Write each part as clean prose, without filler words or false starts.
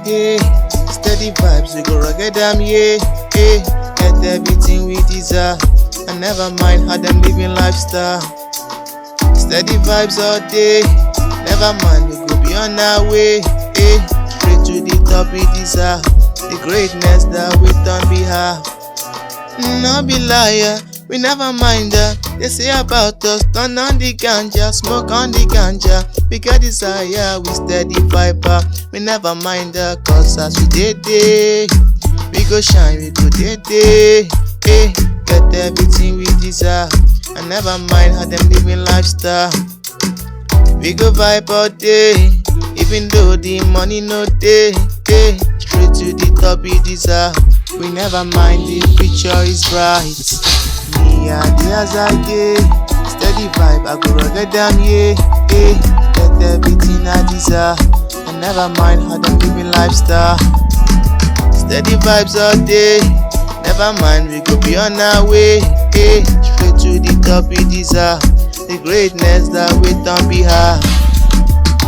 day. Steady vibes, we go rugged them, yeah. Get everything we deserve, and never mind how them living lifestyle. Steady vibes all day, never mind, we go be on our way. Straight to the top we deserve, the greatness that we done behalf. No be liar, we never mind that. They say about us, turn on the ganja, smoke on the ganja. We got desire, we steady viper. We never mind that, cause as we did day, we go shine, we go day. Get everything we deserve, and never mind how them living lifestyle. We go vibe all day, even though the money no day. Straight to the top we deserve. We never mind the picture is bright. Me and the other day, steady vibe, I go rugged them, yeah. Get everything I deserve, and never mind how them living lifestyle. Steady vibes all day, never mind, we go be on our way. Straight to the top we deserve, the greatness that we done behalf.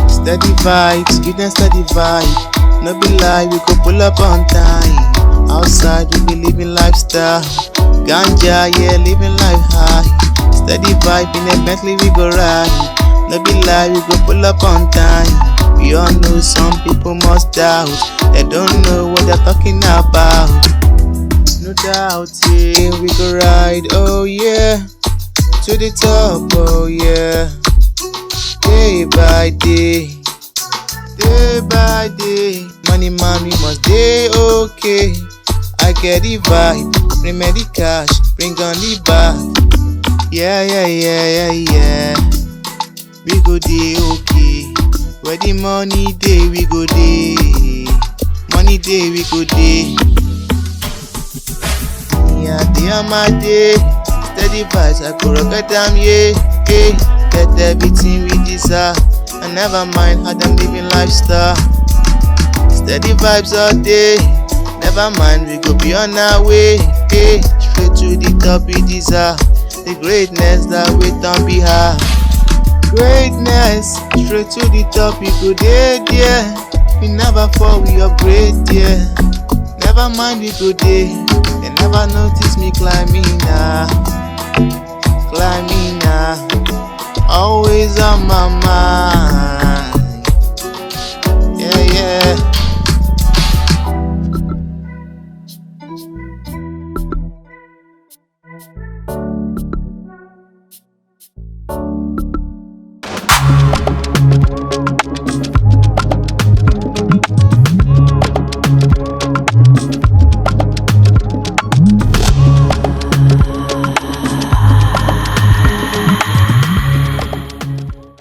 Steady vibes, give them steady vibe. No be lie, we go pull up on time. Outside we be living lifestyle. Ganja, yeah, living life high. Steady vibe in a Bentley we go ride. No be lie, we go pull up on time. We all know some people must doubt. They don't know what they're talking about. No doubt, yeah, we go ride, oh yeah, to the top, oh yeah. Day by day, day by day. Money man, we must day okay. I get the vibe, bring me the cash, bring on the bag. Yeah. We go day okay. Where the money day, we go day. Money day, we go day. Yeah, day on my day. Steady vibes, I go rock at them, yeah. Get everything we deserve, and never mind how them living lifestyle. Steady vibes all day, never mind, we go be on our way. Straight to the top we deserve, the greatness that we done behalf. Greatness, straight to the top we go there. We never fall, we upgrade, yeah. Never mind, we go there. They never notice me climbing now. Always on my mind. Yeah.